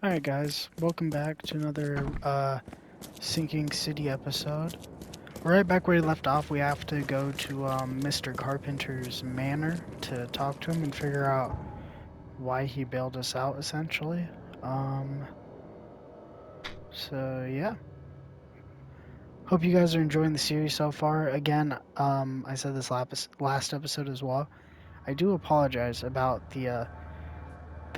Alright guys, welcome back to another Sinking City episode. Right back where we left off, we have to go to Mr. Carpenter's manor to talk to him and figure out why he bailed us out, essentially. Um, so yeah. Hope you guys are enjoying the series so far. Again, I said this last episode as well. I do apologize about the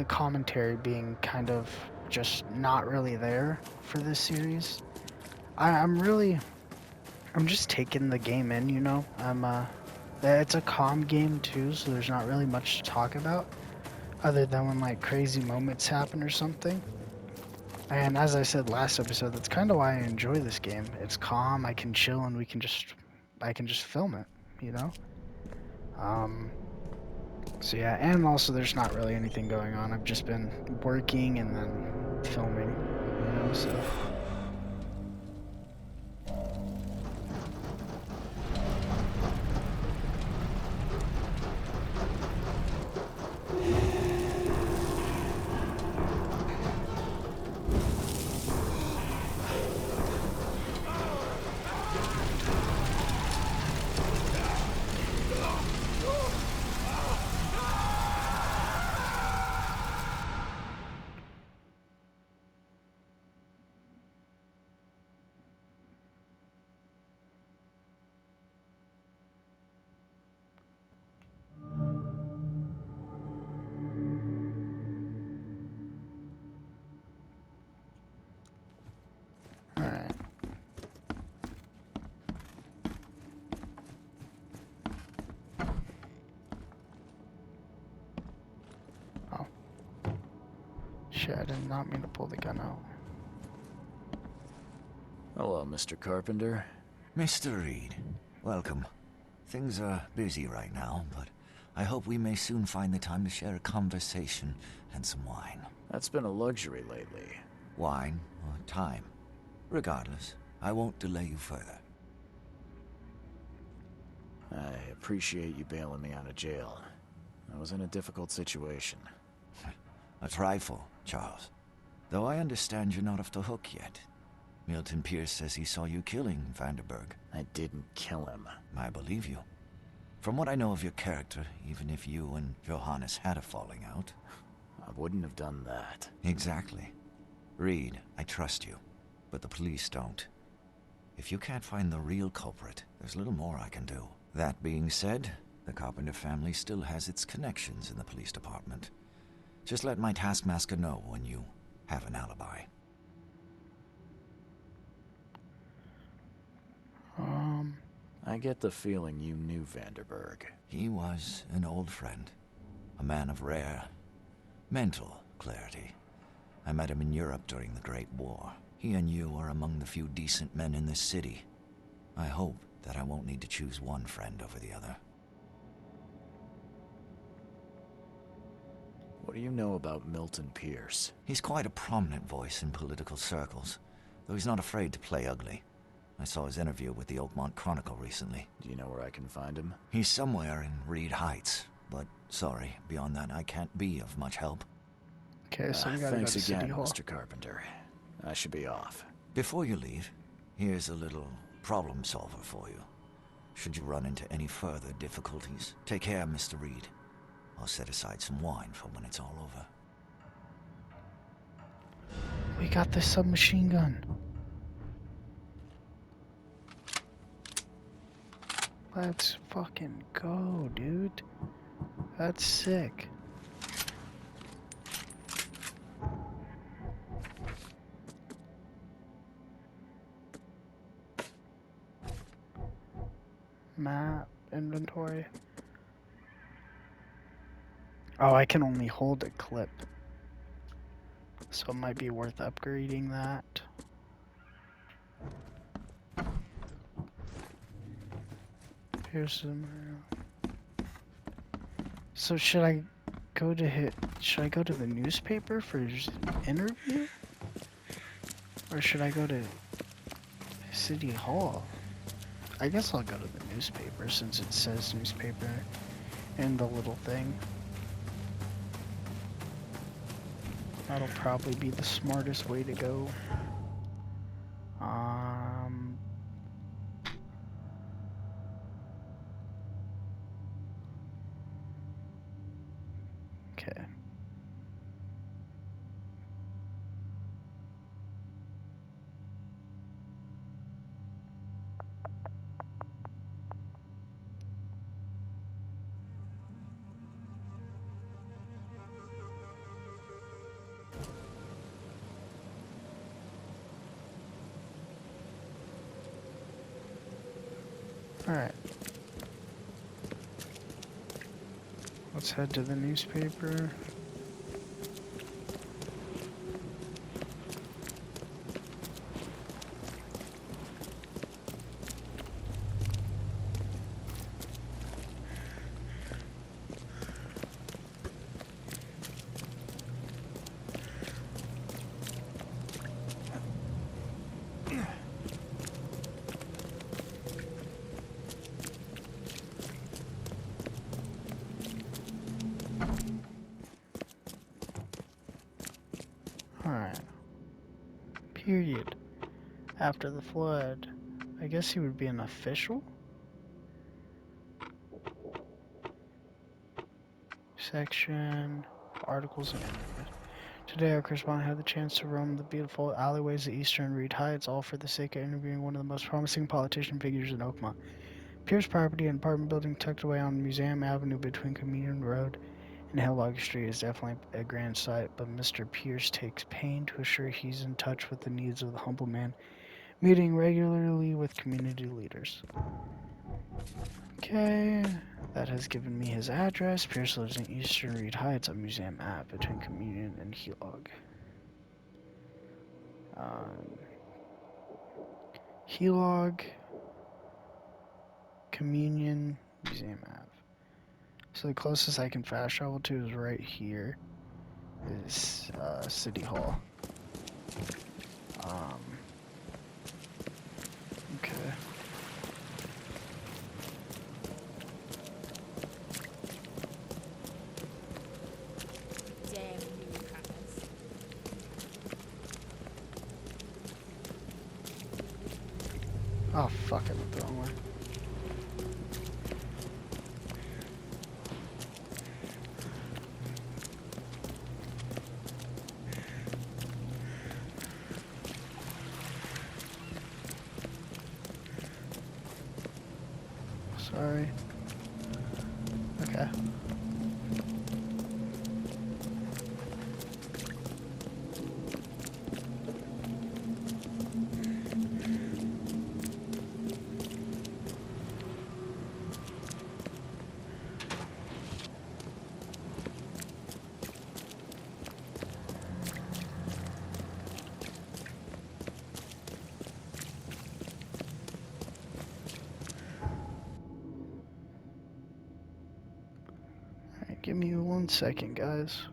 commentary being kind of just not really there for this series. I'm just taking the game in, you know. It's a calm game too, so there's not really much to talk about other than when like crazy moments happen or something. And as I said last episode, that's kind of why I enjoy this game. It's calm, I can chill and I can just film it, you know. Um, so yeah, and also there's not really anything going on. I've just been working and then filming, you know, so. Alright. Oh. Shit, I did not mean to pull the gun out. Hello, Mr. Carpenter. Mr. Reed, welcome. Things are busy right now, but I hope we may soon find the time to share a conversation and some wine. That's been a luxury lately. Wine or time. Regardless, I won't delay you further. I appreciate you bailing me out of jail. I was in a difficult situation. A trifle, Charles. Though I understand you're not off the hook yet. Milton Pierce says he saw you killing Vanderberg. I didn't kill him. I believe you. From what I know of your character, even if you and Johannes had a falling out... I wouldn't have done that. Exactly. Reed, I trust you, but the police don't. If you can't find the real culprit, there's little more I can do. That being said, the Carpenter family still has its connections in the police department. Just let my taskmaster know when you have an alibi. I get the feeling you knew Vanderberg. He was an old friend. A man of rare mental clarity. I met him in Europe during the Great War. He and you are among the few decent men in this city. I hope that I won't need to choose one friend over the other. What do you know about Milton Pierce? He's quite a prominent voice in political circles, though he's not afraid to play ugly. I saw his interview with the Oakmont Chronicle recently. Do you know where I can find him? He's somewhere in Reed Heights, but sorry, beyond that I can't be of much help. Okay, so we gotta thanks go to again, City Hall. Mr. Carpenter. I should be off. Before you leave, here's a little problem solver for you. Should you run into any further difficulties, take care, Mr. Reed. I'll set aside some wine for when it's all over. We got the submachine gun. Let's fucking go, dude. That's sick. Map, inventory. Oh, I can only hold a clip. So it might be worth upgrading that. Here's some. So should I go to the newspaper for his interview? Or should I go to City Hall? I guess I'll go to the newspaper since it says newspaper in the little thing. That'll probably be the smartest way to go. Okay. Alright. Let's head to the newspaper. Alright. Period. After the flood. I guess he would be an official? Section. Articles and interviews. Today our correspondent had the chance to roam the beautiful alleyways of Eastern Reed Heights, all for the sake of interviewing one of the most promising politician figures in Oakmont. Pierce property, an apartment building tucked away on Museum Avenue between Communion Road and Hillog Street, is definitely a grand sight, but Mr. Pierce takes pain to assure he's in touch with the needs of the humble man, meeting regularly with community leaders. Okay, that has given me his address. Pierce lives in Eastern Reed Heights on Museum Ave between Communion and Hillog. Hillog, Communion, Museum Ave. So the closest I can fast travel to is right here. Is City Hall. Okay. Damn new crackers. Oh fuck, I went the wrong way. Sorry. Okay. Give me 1 second, guys.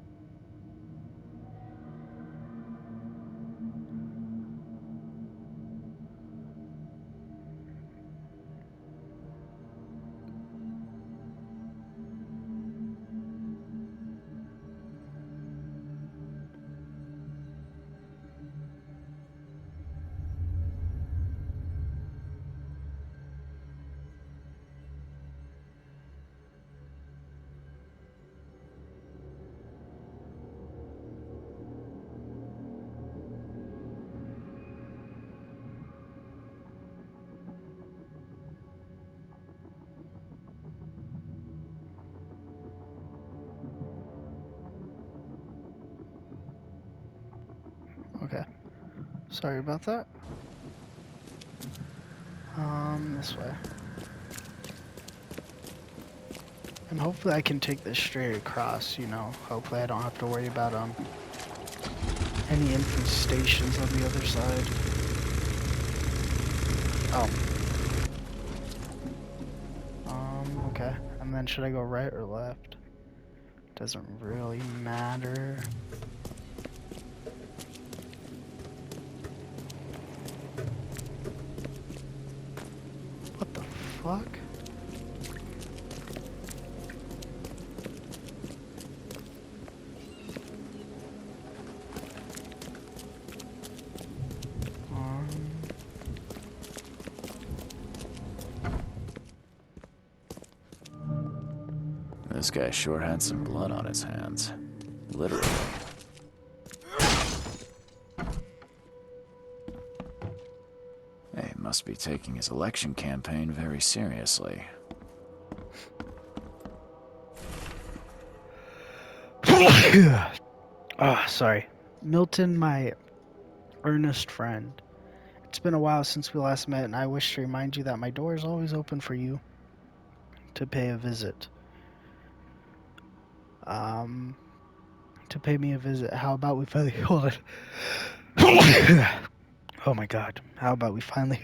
Okay. Sorry about that. This way. And hopefully I can take this straight across, you know. Hopefully I don't have to worry about, any infestations on the other side. Oh. Okay. And then should I go right or left? Doesn't really matter. What the fuck? This guy sure had some blood on his hands. Literally. He must be taking his election campaign very seriously. Oh, sorry. Milton, my earnest friend. It's been a while since we last met, and I wish to remind you that my door is always open for you to pay a visit. To pay me a visit. How about we finally hold it? Oh my god. How about we finally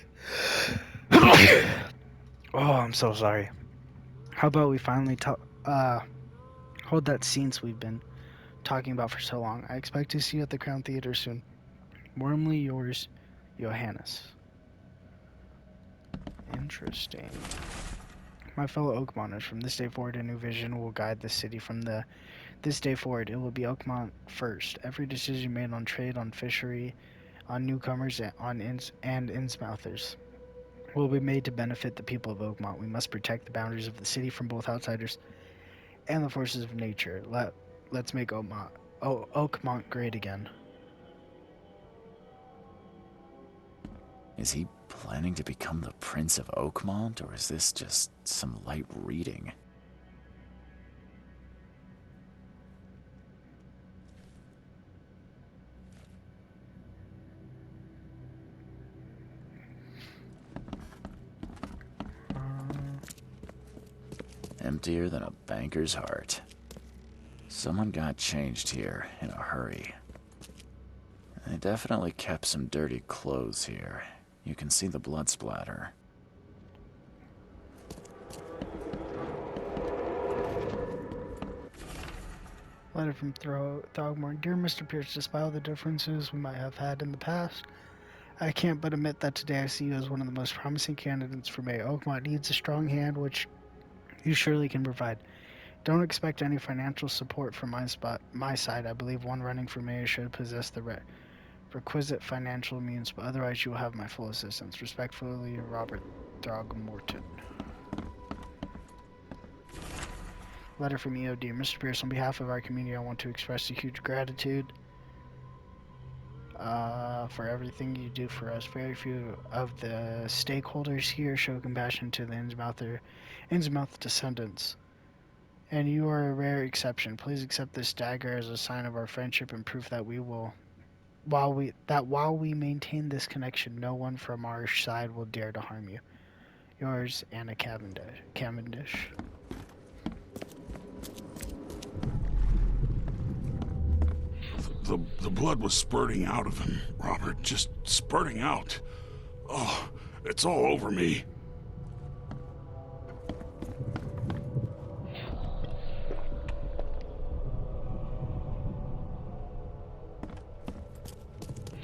Oh, I'm so sorry. How about we finally hold that scenes we've been talking about for so long. I expect to see you at the Crown Theater soon. Warmly yours, Johannes. Interesting. My fellow Oakmonters, from this day forward, a new vision will guide the city. This day forward, it will be Oakmont first. Every decision made on trade, on fishery, on newcomers, and Innsmouthers will be made to benefit the people of Oakmont. We must protect the boundaries of the city from both outsiders and the forces of nature. Let's make Oakmont great again. Is he planning to become the Prince of Oakmont, or is this just some light reading? Emptier than a banker's heart. Someone got changed here in a hurry. They definitely kept some dirty clothes here. You can see the blood splatter. Letter from Throgmorton. Dear Mr. Pierce, despite all the differences we might have had in the past, I can't but admit that today I see you as one of the most promising candidates for mayor. Oakmont needs a strong hand, which you surely can provide. Don't expect any financial support from my side. I believe one running for mayor should possess the requisite financial means, but otherwise you will have my full assistance. Respectfully, Robert Throgmorton. Letter from EO. Dear Mr. Pierce, on behalf of our community, I want to express a huge gratitude for everything you do for us. Very few of the stakeholders here show compassion to the Innsmouth descendants, and you are a rare exception. Please accept this dagger as a sign of our friendship and proof that while we maintain this connection, no one from our side will dare to harm you. Yours, Anna Cavendish. The blood was spurting out of him, Robert. Just spurting out. Oh, it's all over me.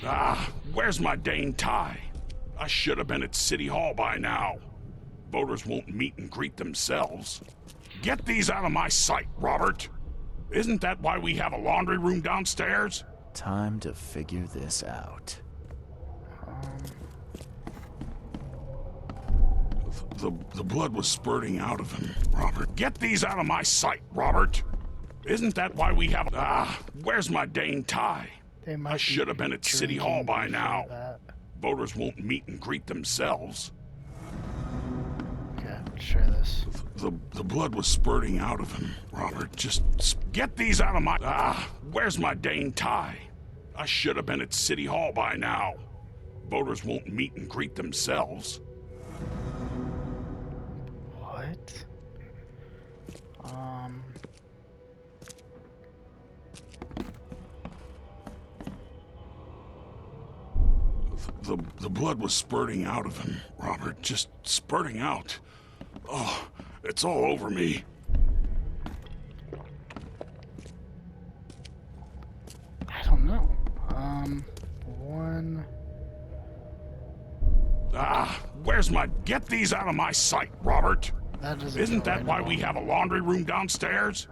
Ah, where's my dang tie? I should have been at City Hall by now. Voters won't meet and greet themselves. Get these out of my sight, Robert. Isn't that why we have a laundry room downstairs? Time to figure this out. The blood was spurting out of him, Robert. Get these out of my sight, Robert. Isn't that why we have... Ah, where's my dang tie? I should have been at City Hall by now. Voters won't meet and greet themselves. Okay, share this. The blood was spurting out of him, Robert. Just get these out of my... Ah, where's my dang tie? I should have been at City Hall by now. Voters won't meet and greet themselves. What? The blood was spurting out of him, Robert. Just spurting out. Oh, it's all over me. I don't know. One... Ah, where's my... Get these out of my sight, Robert. That doesn't Isn't feel that right why at we all. have a laundry room downstairs?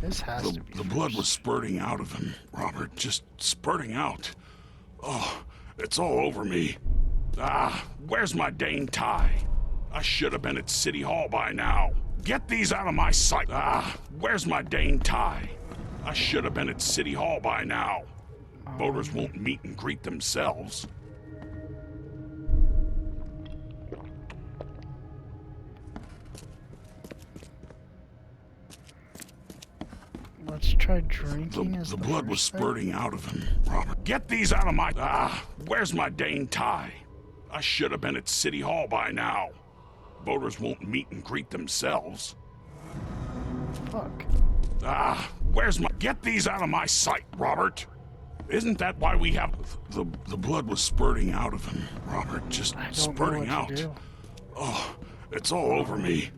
This has to be The blood first. was spurting out of him, Robert. Just spurting out. Oh, it's all over me. Ah, where's my dang tie? I should have been at City Hall by now. Get these out of my sight. Where's my dang tie? I should have been at City Hall by now. Voters won't meet and greet themselves. Let's try drinking as The blood was first thing. spurting out of him, Robert. Get these out of my... where's my dang tie? I should have been at City Hall by now. Voters won't meet and greet themselves. Fuck. Where's my... Get these out of my sight, Robert. Isn't that why we have... The blood was spurting out of him, Robert. Just spurting out. Oh, it's all over me.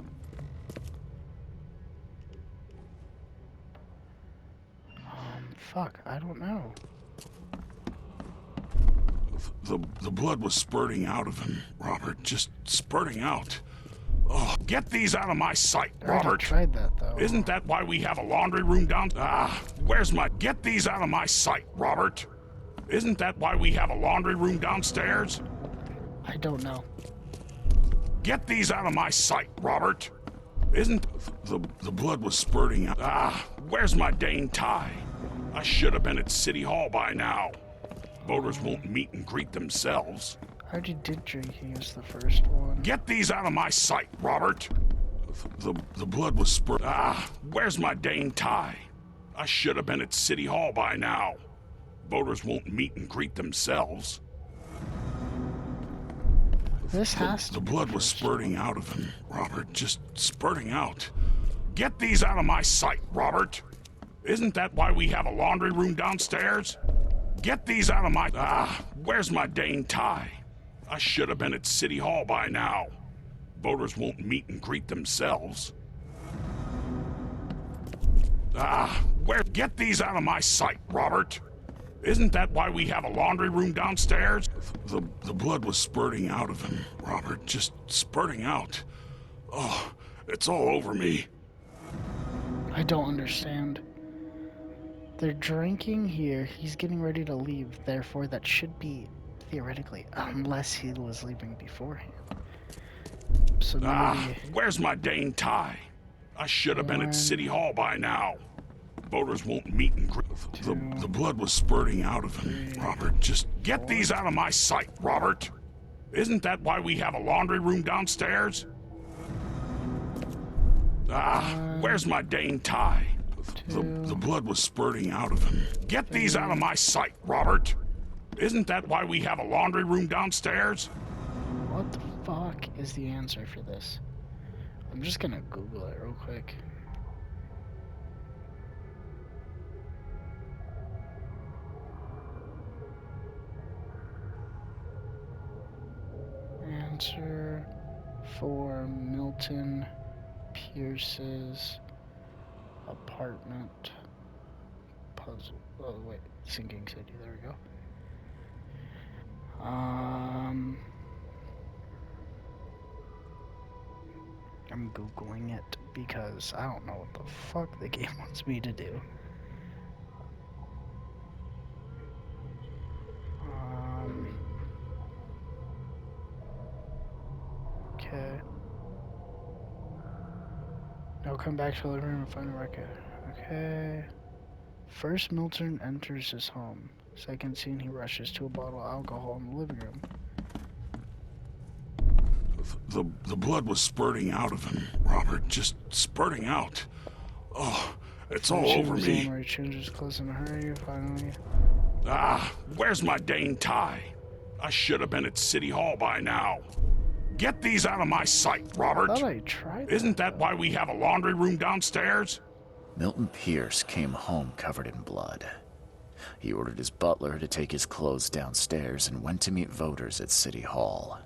Fuck, I don't know. The blood was spurting out of him, Robert. Just spurting out. Oh, get these out of my sight, I already Robert. tried that, though. Isn't that why we have a laundry room down... where's my... Get these out of my sight, Robert. Isn't that why we have a laundry room downstairs? I don't know. Get these out of my sight, Robert. Isn't... The blood was spurting out... where's my dang tie? I should have been at City Hall by now. Voters won't meet and greet themselves. I already did drinking as the first one. Get these out of my sight, Robert. The blood was spurting... where's my dang tie? I should have been at City Hall by now. Voters won't meet and greet themselves. This has to The be blood the was first spurting out of him, Robert. Just spurting out. Get these out of my sight, Robert. Isn't that why we have a laundry room downstairs? Get these out of my... where's my dang tie? I should have been at City Hall by now. Voters won't meet and greet themselves. Get these out of my sight, Robert. Isn't that why we have a laundry room downstairs? The blood was spurting out of him, Robert. Just spurting out. Oh, it's all over me. I don't understand. They're drinking here. He's getting ready to leave. Therefore, that should be theoretically, unless he was leaving beforehand. So maybe... where's my dang tie? I should have been at City Hall by now. Voters won't meet and greet. The blood was spurting out of him, Robert. Just get these out of my sight, Robert. Isn't that why we have a laundry room downstairs? Where's my dang tie? The blood was spurting out of him. Get these out of my sight, Robert. Isn't that why we have a laundry room downstairs? What the fuck is the answer for this? I'm just gonna Google it real quick. Answer for Milton Pierce's apartment puzzle. Oh wait, Sinking City. There we go. I'm Googling it because I don't know what the fuck the game wants me to do. Okay. Now come back to the living room and find the record. Okay. First, Milton enters his home. Second scene, he rushes to a bottle of alcohol in the living room. The blood was spurting out of him, Robert. Just spurting out. Oh, it's all over me. Where he changes clothes in a hurry, finally. Where's my dang tie? I should have been at City Hall by now. Get these out of my sight, Robert. I thought I tried that. Isn't that why we have a laundry room downstairs? Milton Pierce came home covered in blood. He ordered his butler to take his clothes downstairs and went to meet voters at City Hall.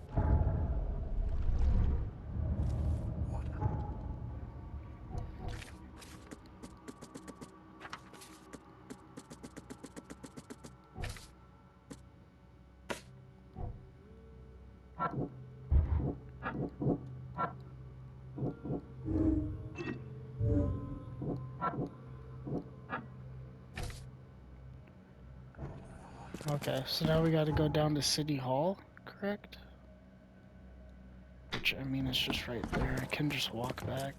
Okay, so now we gotta go down to City Hall, correct? search. I mean, it's just right there. I can just walk back.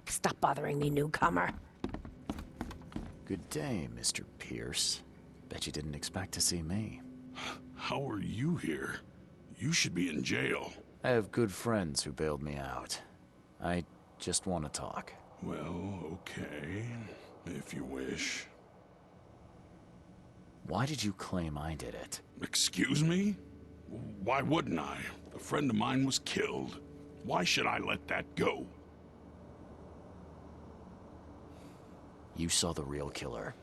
Stop bothering me, newcomer. Good day, Mr. Pierce. Bet you didn't expect to see me. How are you here? You should be in jail. I have good friends who bailed me out. I just want to talk. Well, okay, if you wish. Why did you claim I did it? Excuse me? Why wouldn't I? A friend of mine was killed. Why should I let that go? You saw the real killer.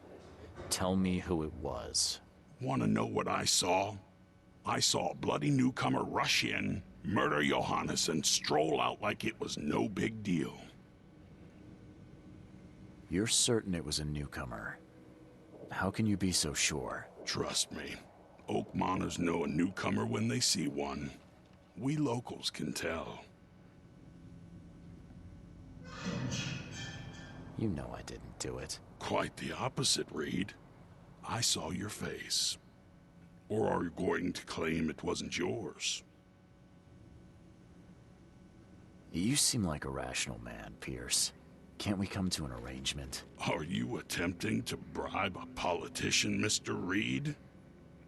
Tell me who it was. Want to know what I saw? I saw a bloody newcomer rush in, murder Johannes, and stroll out like it was no big deal. You're certain it was a newcomer. How can you be so sure? Trust me, Oakmonters know a newcomer when they see one. We locals can tell. You know I didn't do it. Quite the opposite, Reed. I saw your face. Or are you going to claim it wasn't yours? You seem like a rational man, Pierce. Can't we come to an arrangement? Are you attempting to bribe a politician, Mr. Reed?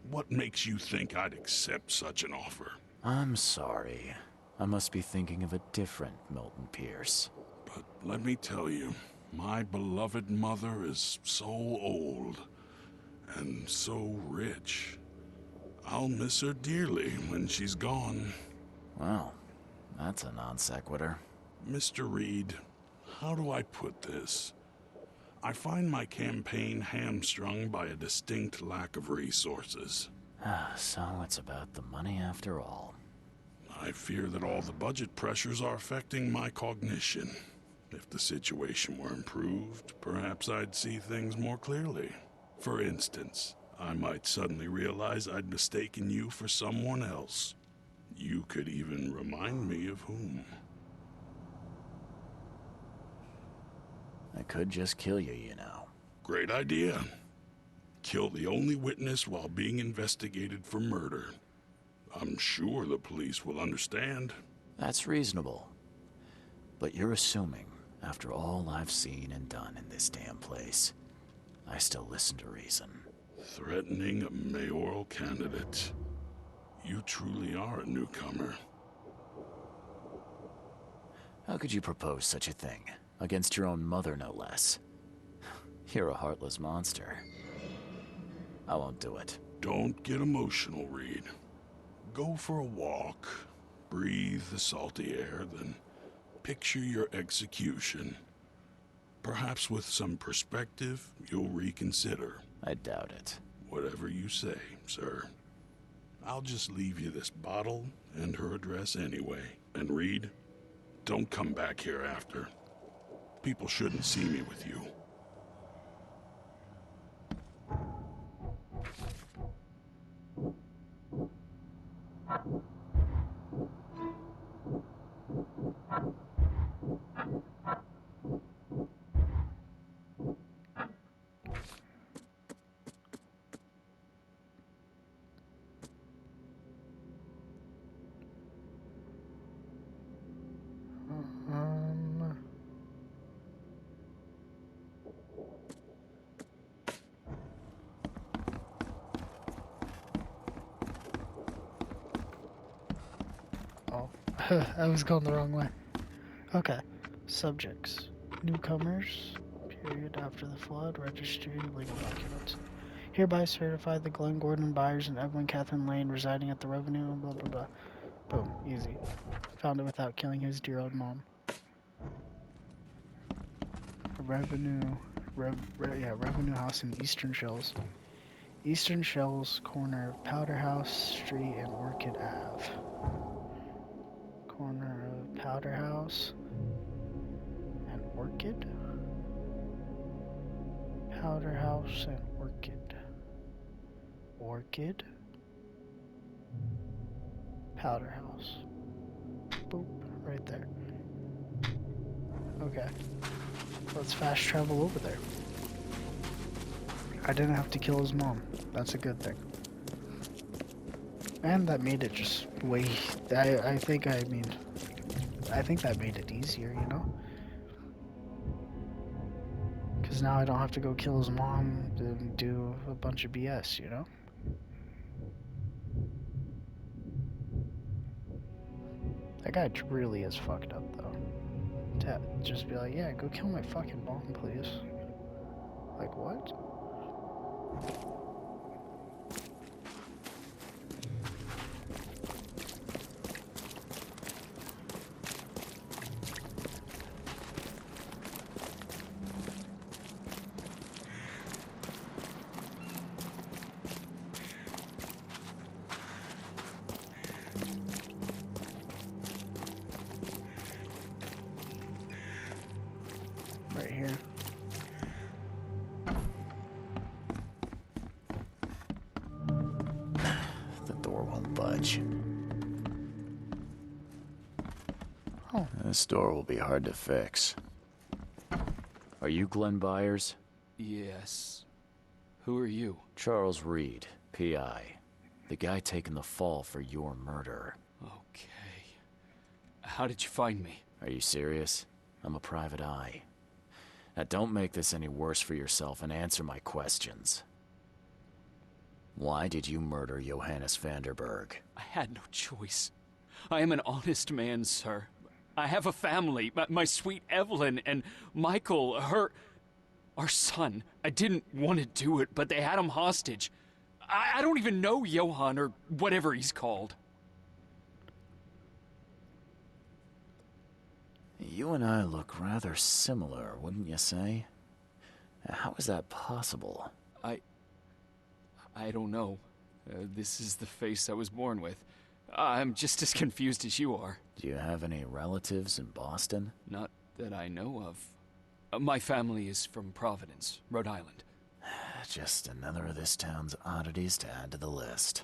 What makes you think I'd accept such an offer? I'm sorry. I must be thinking of a different Milton Pierce. But let me tell you, my beloved mother is so old and so rich. I'll miss her dearly when she's gone. Well, that's a non sequitur. Mr. Reed, how do I put this? I find my campaign hamstrung by a distinct lack of resources. So it's about the money after all. I fear that all the budget pressures are affecting my cognition. If the situation were improved, perhaps I'd see things more clearly. For instance, I might suddenly realize I'd mistaken you for someone else. You could even remind me of whom. I could just kill you, you know. Great idea. Kill the only witness while being investigated for murder. I'm sure the police will understand. That's reasonable. But you're assuming, after all I've seen and done in this damn place, I still listen to reason. Threatening a mayoral candidate. You truly are a newcomer. How could you propose such a thing? Against your own mother, no less. You're a heartless monster. I won't do it. Don't get emotional, Reed. Go for a walk. Breathe the salty air, then picture your execution. Perhaps with some perspective, you'll reconsider. I doubt it. Whatever you say, sir. I'll just leave you this bottle and her address anyway. And Reed, don't come back here after. People shouldn't see me with you. Oh, I was going the wrong way. Okay. Subjects. Newcomers. Period after the flood. Registry. Legal documents. Hereby certify the Glenn Gordon Byers and Evelyn Catherine Lane residing at the Revenue, blah blah blah. Boom, easy. Found it without killing his dear old mom. Revenue House in Eastern Shells. Eastern Shells, corner of Powder House Street and Orchid Ave. Corner of Powder House and Orchid? Powder House and Orchid. Orchid? Powder House. Boop, right there. Okay. Let's fast travel over there. I didn't have to kill his mom. That's a good thing. And that made it just way... I think that made it easier, you know? Because now I don't have to go kill his mom and do a bunch of BS, you know? That guy really is fucked up, though. To just be like, yeah, go kill my fucking mom, please. Like, what? Right here. The door won't budge. Oh. This door will be hard to fix. Are you Glenn Byers? Yes. Who are you? Charles Reed, P.I. The guy taking the fall for your murder. Okay. How did you find me? Are you serious? I'm a private eye. Now don't make this any worse for yourself and answer my questions. Why did you murder Johannes Vanderberg? I had no choice. I am an honest man, sir. I have a family. My sweet Evelyn and Michael, our son. I didn't want to do it, but they had him hostage. I don't even know Johann or whatever he's called. You and I look rather similar, wouldn't you say? How is that possible? I don't know. This is the face I was born with. I'm just as confused as you are. Do you have any relatives in Boston? Not that I know of. My family is from Providence, Rhode Island. Just another of this town's oddities to add to the list.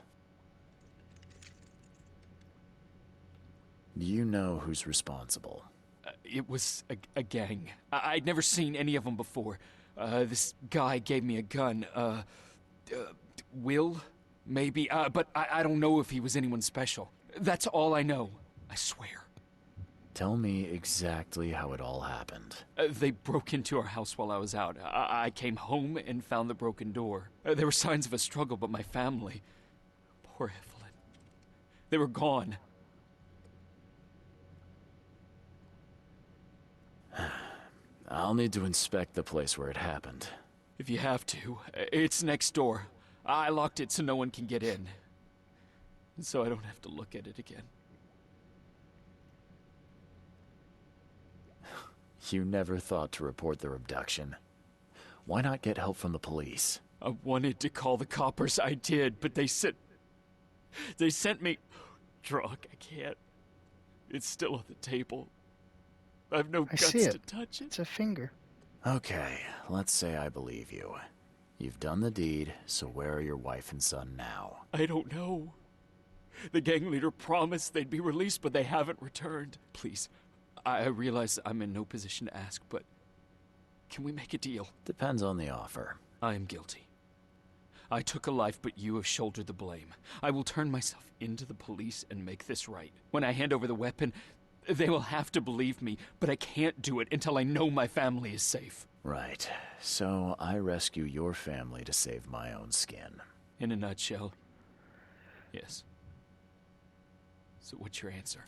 Do you know who's responsible? It was a gang. I'd never seen any of them before. This guy gave me a gun. Will? Maybe. But I don't know if he was anyone special. That's all I know. I swear. Tell me exactly how it all happened. They broke into our house while I was out. I came home and found the broken door. There were signs of a struggle, but my family... Poor Evelyn. They were gone. I'll need to inspect the place where it happened. If you have to. It's next door. I locked it so no one can get in. So I don't have to look at it again. You never thought to report their abduction. Why not get help from the police? I wanted to call the coppers, I did, but they sent me drunk. I can't. It's still on the table. I have no guts to touch it. It's a finger. Okay, let's say I believe you. You've done the deed, so where are your wife and son now? I don't know. The gang leader promised they'd be released, but they haven't returned. Please, I realize I'm in no position to ask, but can we make a deal? Depends on the offer. I am guilty. I took a life, but you have shouldered the blame. I will turn myself into the police and make this right. When I hand over the weapon, they will have to believe me, but I can't do it until I know my family is safe. Right. So I rescue your family to save my own skin. In a nutshell, yes. So what's your answer?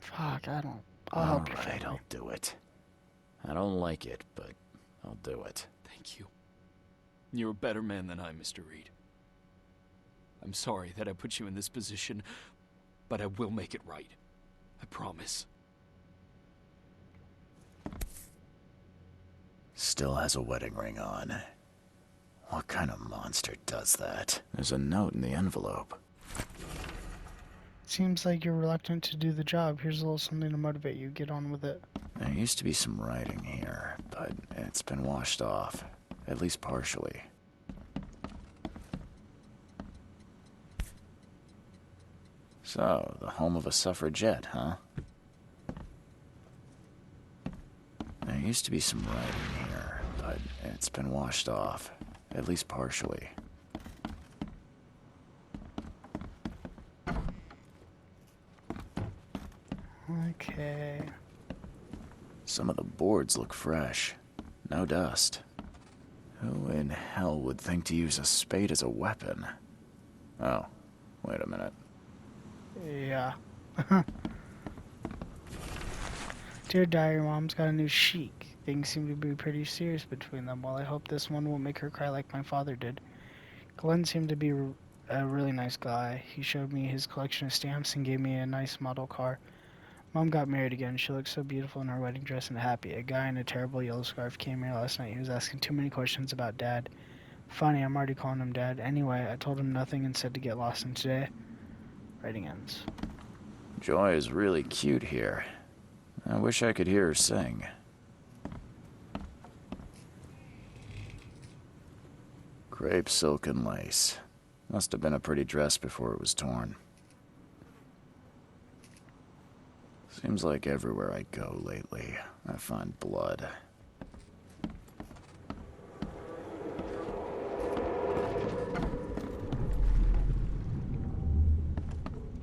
Fuck. Fuck, I don't. I'll help you. Alright, I'll do it. I don't like it, but I'll do it. Thank you. You're a better man than I, Mr. Reed. I'm sorry that I put you in this position, but I will make it right. I promise. Still has a wedding ring on. What kind of monster does that? There's a note in the envelope. Seems like you're reluctant to do the job. Here's a little something to motivate you. Get on with it. There used to be some writing here, but it's been washed off. At least partially. So, the home of a suffragette, huh? There used to be some writing here, but it's been washed off. At least partially. Okay. Some of the boards look fresh. No dust. Who in hell would think to use a spade as a weapon? Oh, wait a minute. Yeah. Dear Diary, Mom's got a new chic. Things seem to be pretty serious between them. Well, I hope this one won't make her cry like my father did. Glenn seemed to be a really nice guy. He showed me his collection of stamps and gave me a nice model car. Mom got married again. She looked so beautiful in her wedding dress and happy. A guy in a terrible yellow scarf came here last night. He was asking too many questions about Dad. Funny, I'm already calling him Dad. Anyway, I told him nothing and said to get lost in today. Writing ends. Joy is really cute here. I wish I could hear her sing. Crepe silk and lace. Must have been a pretty dress before it was torn. Seems like everywhere I go lately, I find blood.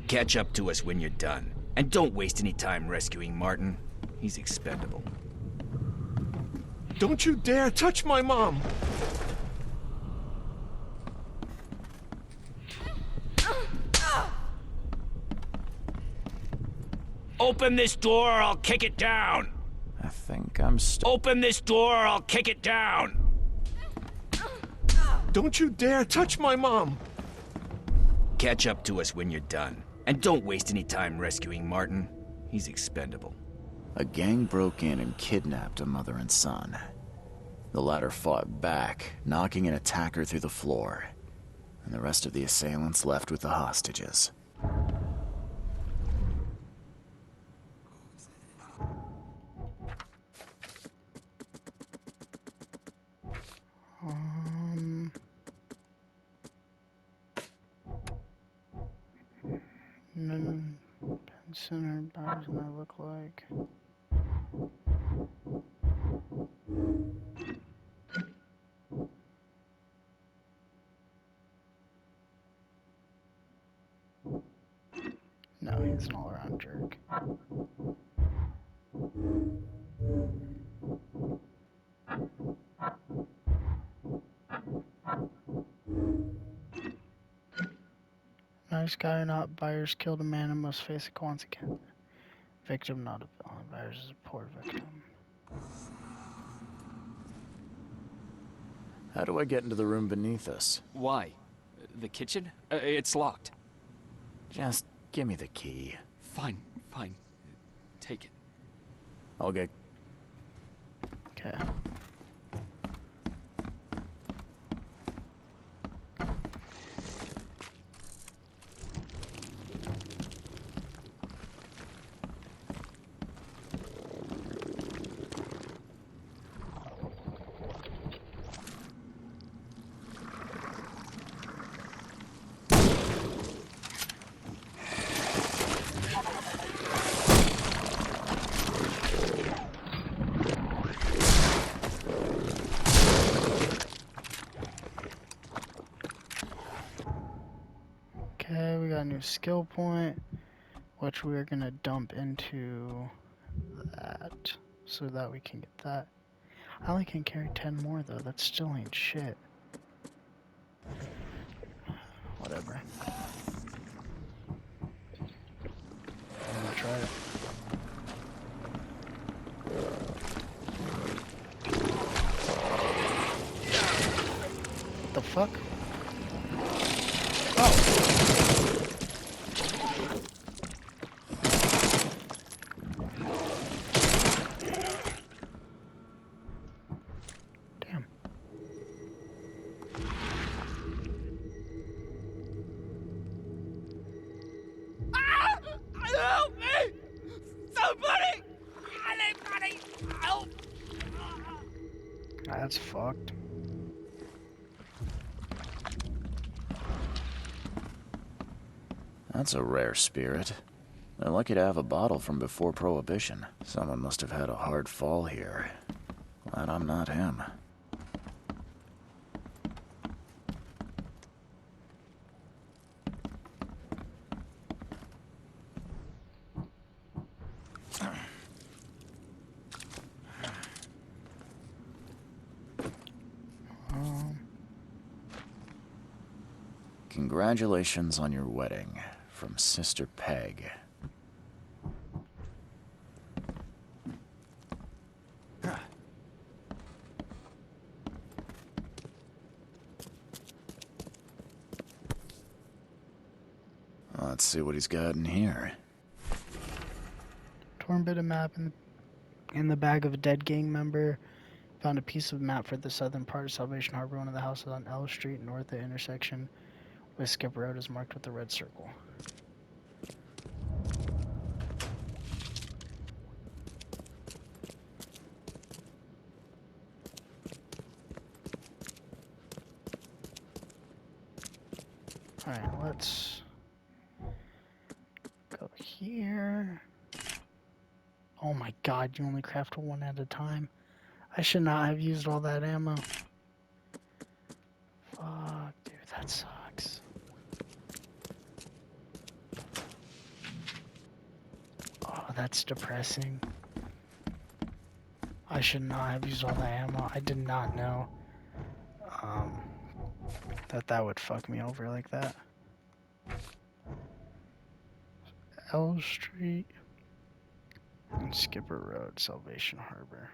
Catch up to us when you're done. And don't waste any time rescuing Martin. He's expendable. Don't you dare touch my mom! Open this door or I'll kick it down! I think I'm Open this door or I'll kick it down! Don't you dare touch my mom! Catch up to us when you're done. And don't waste any time rescuing Martin. He's expendable. A gang broke in and kidnapped a mother and son. The latter fought back, knocking an attacker through the floor, and the rest of the assailants left with the hostages. Center bars might look like. No, he's an all-around jerk. Nice guy, not buyers killed a man and must face a consequence. Victim, not a villain. Buyers is a poor victim. How do I get into the room beneath us? Why? The kitchen? It's locked. Just give me the key. Fine, fine. Take it. I'll get... Okay. Okay, we got a new skill point, which we're gonna dump into that, so that we can get that. I only can carry 10 more though, that still ain't shit. Whatever. I'm gonna try it. the fuck? Oh. Damn. Help me! Somebody! Anybody! Help! That's fucked. That's a rare spirit. They're lucky to have a bottle from before Prohibition. Someone must have had a hard fall here. Glad I'm not him. Congratulations on your wedding, from Sister Peg. Let's see what he's got in here. Torn bit of map in the bag of a dead gang member. Found a piece of map for the southern part of Salvation Harbor. One of the houses on L Street, north of the intersection with Skip Road is marked with a red circle. Alright, let's go here. Oh my god, you only craft one at a time. I should not have used all that ammo. Fuck, dude, that sucks. Oh, that's depressing. I should not have used all that ammo. I did not know that would fuck me over like that. L Street and Skipper Road, Salvation Harbor.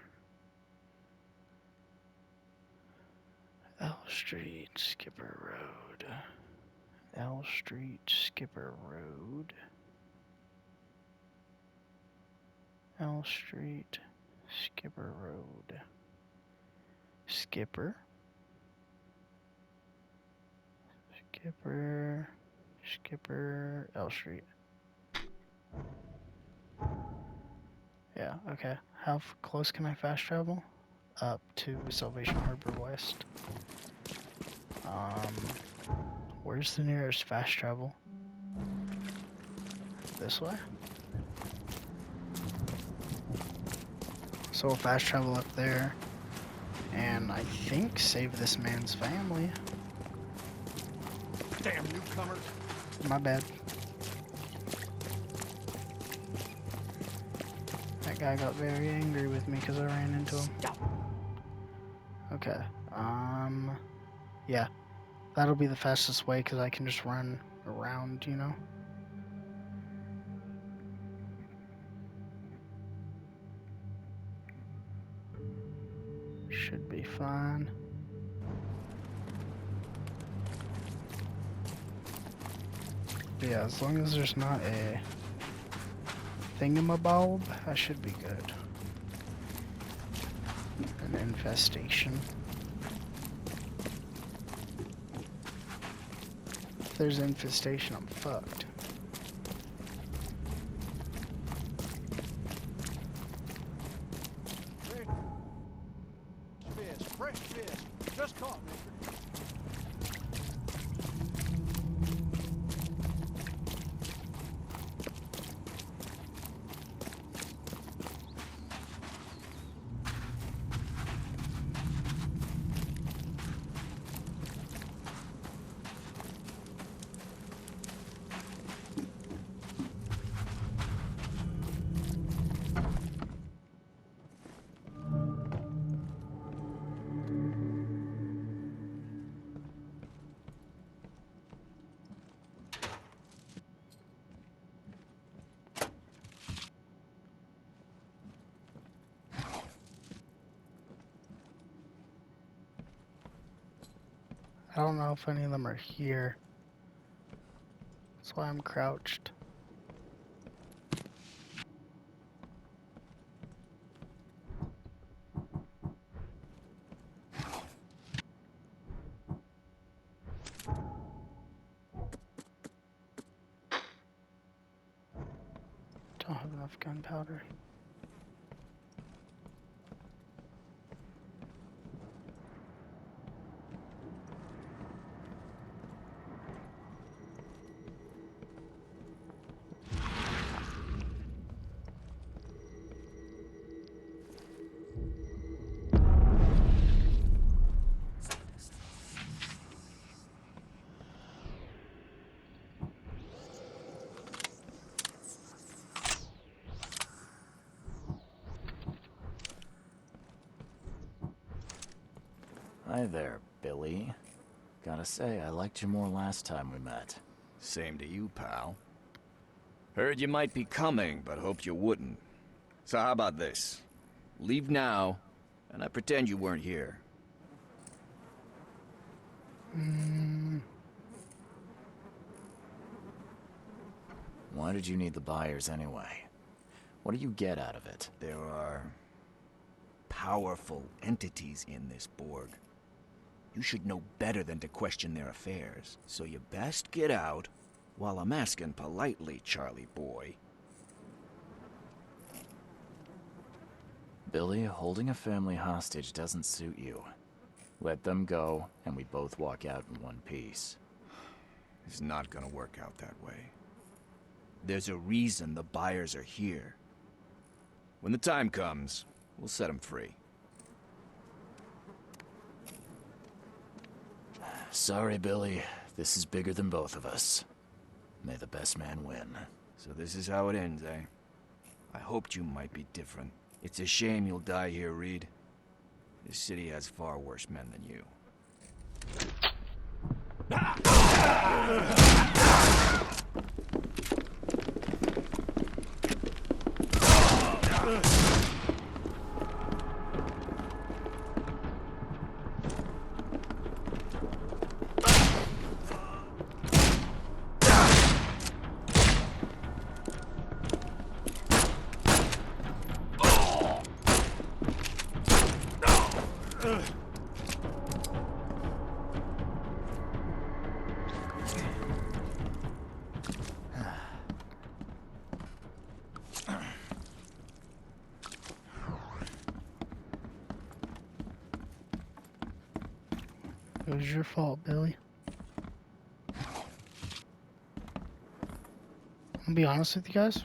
L Street, Skipper Road. L Street, Skipper Road. L Street, Skipper Road. Skipper. Skipper, L Street. Yeah, okay. How close can I fast travel? Up to Salvation Harbor West. Where's the nearest fast travel? This way? So we'll fast travel up there. And I think save this man's family. Damn newcomer. My bad. That guy got very angry with me because I ran into him. Okay. Yeah. That'll be the fastest way because I can just run around, you know? Should be fine. But yeah, as long as there's not a thingamabob, I should be good. An infestation. If there's infestation, I'm fucked. Fresh fish. Just caught, mister. I don't know if any of them are here. That's why I'm crouched. Don't have enough gunpowder. Hi there, Billy. Gotta say, I liked you more last time we met. Same to you, pal. Heard you might be coming, but hoped you wouldn't. So how about this? Leave now, and I pretend you weren't here. Why did you need the buyers anyway? What do you get out of it? There are powerful entities in this Borg. You should know better than to question their affairs, so you best get out while I'm asking politely, Charlie boy. Billy, holding a family hostage doesn't suit you. Let them go, and we both walk out in one piece. It's not gonna work out that way. There's a reason the buyers are here. When the time comes, we'll set them free. Sorry, Billy. This is bigger than both of us. May the best man win. So this is how it ends, eh? I hoped you might be different. It's a shame you'll die here, Reed. This city has far worse men than you. It was your fault, Billy. I'll be honest with you guys.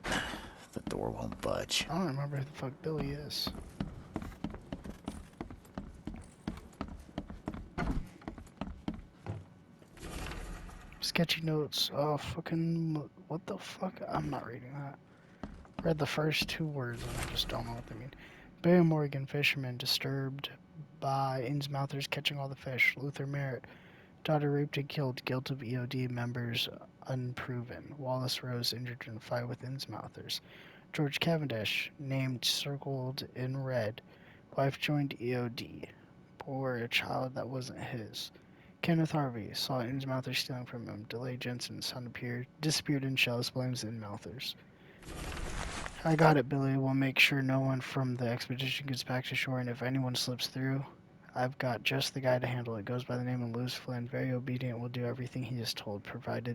The door won't budge. I don't remember who the fuck Billy is. Sketchy notes. Oh, fucking. What the fuck? I'm not reading that. Read the first two words and I just don't know what they mean. Barry Morgan, fisherman, disturbed by Innsmouthers catching all the fish. Luther Merritt, daughter raped and killed. Guilt of EOD members unproven. Wallace Rose, injured in a fight with Innsmouthers. George Cavendish, named circled in red. Wife joined EOD. Bore a child that wasn't his. Kenneth Harvey saw Innsmouthers stealing from him. DeLay Jensen, son disappeared in shells, blames Innsmouthers. I got it, Billy. We'll make sure no one from the expedition gets back to shore, and if anyone slips through, I've got just the guy to handle it. Goes by the name of Lewis Flynn. Very obedient. Will do everything he is told. Provide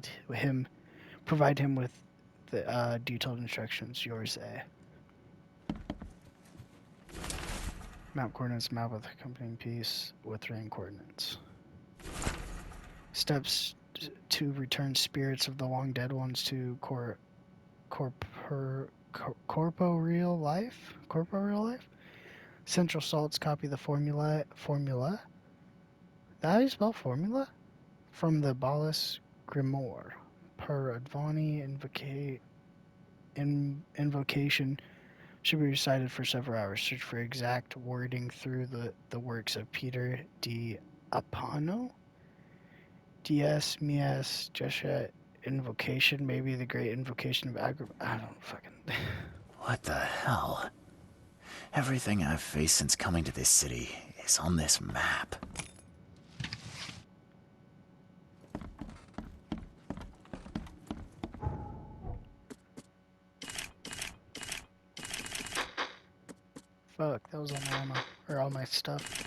him with the detailed instructions. Yours, A. Map coordinates. Map with accompanying piece with ring coordinates. Steps to return spirits of the long dead ones to corporeal life. Central salts copy the formula. That how you spell formula? From the Balas Grimoire. Per Advani invocation should be recited for several hours. Search for exact wording through the works of Peter D. Apano. DS Mies Jesha invocation, maybe the great invocation of I don't fucking. What the hell? Everything I've faced since coming to this city is on this map. Fuck, that was all my ammo. Or all my stuff.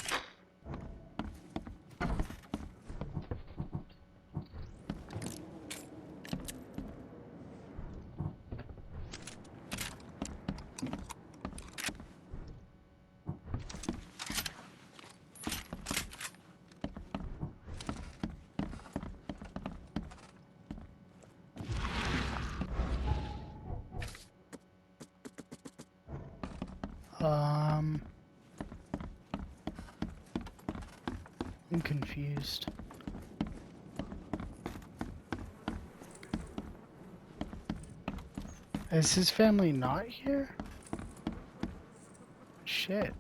I'm confused. Is his family not here? Shit.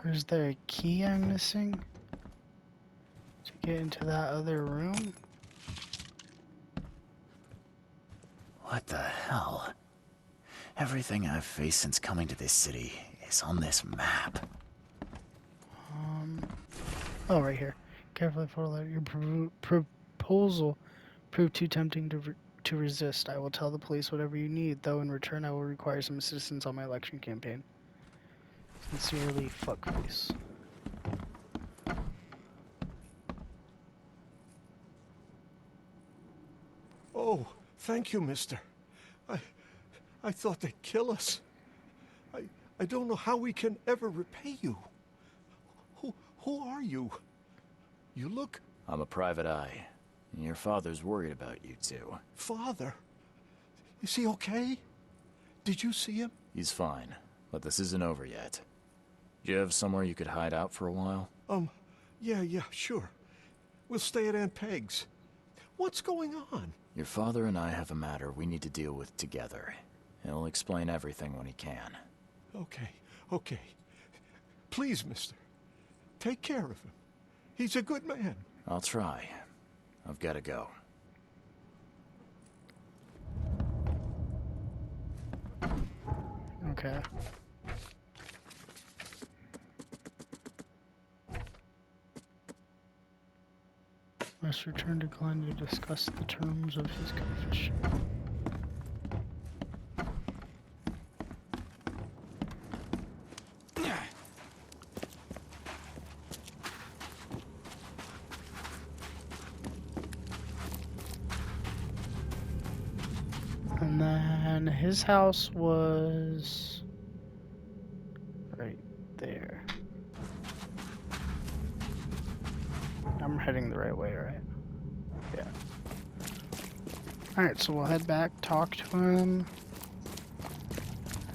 Or is there a key I'm missing to get into that other room? What the hell? Everything I've faced since coming to this city is on this map. Oh, right here. Carefully let your proposal prove too tempting to resist. I will tell the police whatever you need, though in return I will require some assistance on my election campaign. Sincerely, fuckface. Oh, thank you, mister. I thought they'd kill us. I don't know how we can ever repay you. Who are you? You look... I'm a private eye. Your father's worried about you two. Father? Is he okay? Did you see him? He's fine, but this isn't over yet. Do you have somewhere you could hide out for a while? Yeah, sure. We'll stay at Aunt Peg's. What's going on? Your father and I have a matter we need to deal with together. He'll explain everything when he can. Okay. Please, mister. Take care of him. He's a good man. I'll try. I've got to go. Okay. Must return to Glenn to discuss the terms of his confession. And then his house was right there. I'm heading the right way, right? Yeah. Alright, so we'll head back, talk to him,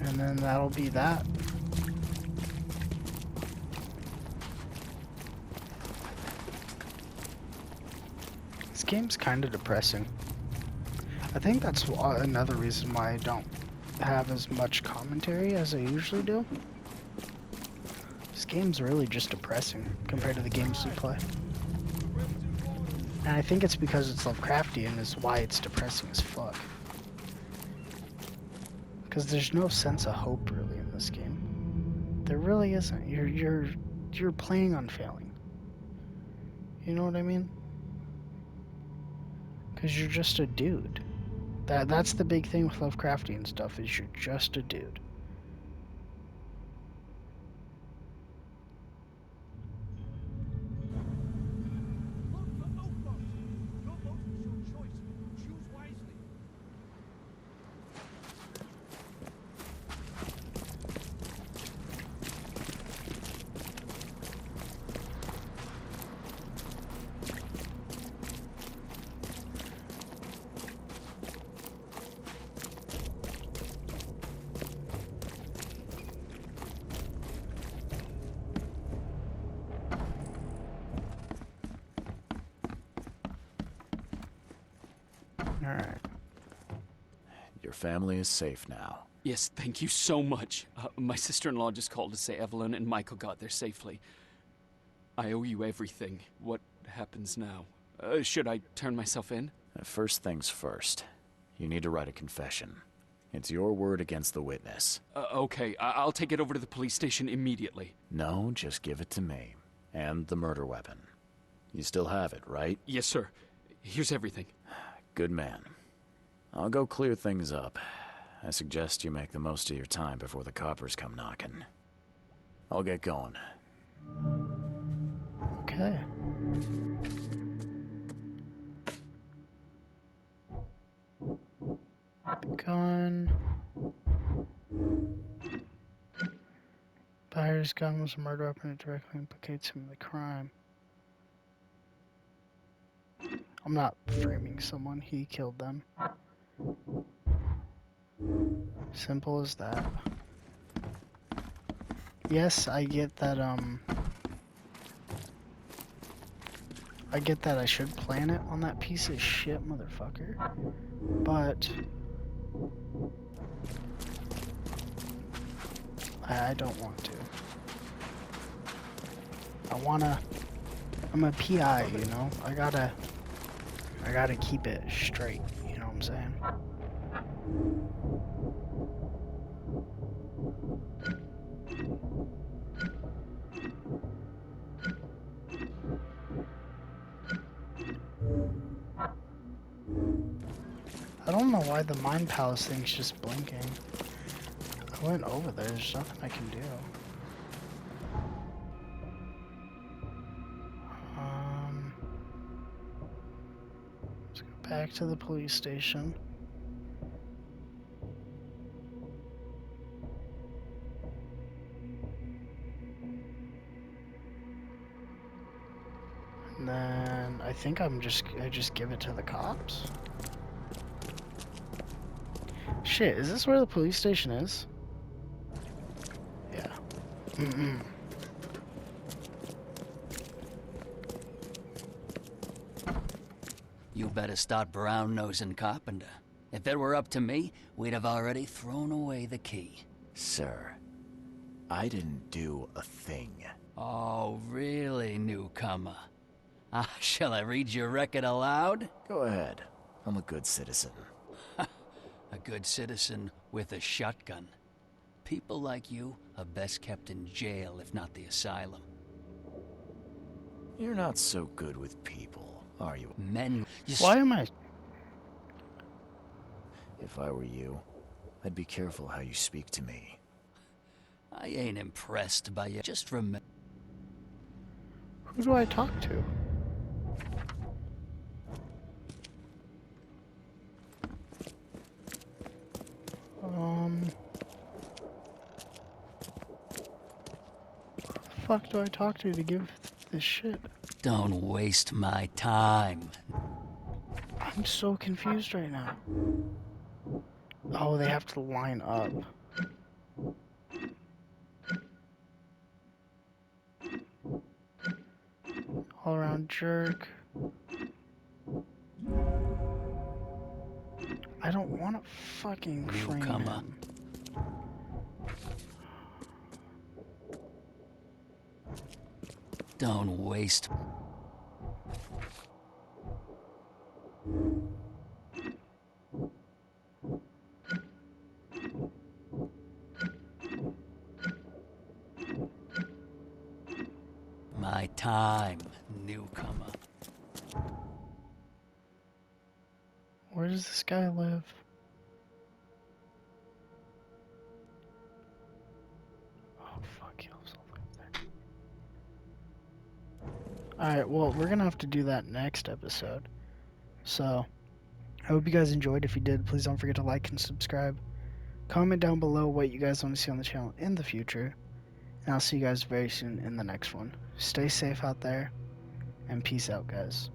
and then that'll be that. This game's kind of depressing. I think that's another reason why I don't have as much commentary as I usually do. This game's really just depressing compared to the games we play. And I think it's because it's Lovecraftian is why it's depressing as fuck. Because there's no sense of hope really in this game. There really isn't. You're playing on failing. You know what I mean? Because you're just a dude. That's the big thing with Lovecraftian stuff, is you're just a dude. Alright. Your family is safe now. Yes, thank you so much. My sister-in-law just called to say Evelyn and Michael got there safely. I owe you everything. What happens now? Should I turn myself in? First things first. You need to write a confession. It's your word against the witness. Okay, I'll take it over to the police station immediately. No, just give it to me. And the murder weapon. You still have it, right? Yes, sir. Here's everything. Good man. I'll go clear things up. I suggest you make the most of your time before the coppers come knocking. I'll get going. Okay. Gun. Buyer's gun was a murder weapon that directly implicates him in the crime. I'm not framing someone, he killed them. Simple as that. Yes, I get that, I should plan it on that piece of shit motherfucker. But I don't want to. I'm a PI, you know? I gotta keep it straight, you know what I'm saying? I don't know why the Mind Palace thing's just blinking. I went over there, there's nothing I can do. Let's go back to the police station. And then I think I just give it to the cops. Shit, is this where the police station is? Yeah. You better start brown-nosing Carpenter. If it were up to me, we'd have already thrown away the key. Sir, I didn't do a thing. Oh, really, newcomer? Shall I read your record aloud? Go ahead. I'm a good citizen. A good citizen with a shotgun. People like you are best kept in jail, if not the asylum. You're not so good with people, are you? Men... Why am I... If I were you, I'd be careful how you speak to me. I ain't impressed by you. Just remember... Who do I talk to? Who the fuck do I talk to give this shit? Don't waste my time. I'm so confused right now. Oh, they have to line up. All around jerk. I don't want to fucking frame him. Don't waste... my time, newcomer. Where does this guy live? Oh, fuck, he lives all the way up there. Alright, well, we're gonna have to do that next episode. So, I hope you guys enjoyed. If you did, please don't forget to like and subscribe. Comment down below what you guys want to see on the channel in the future. And I'll see you guys very soon in the next one. Stay safe out there, and peace out, guys.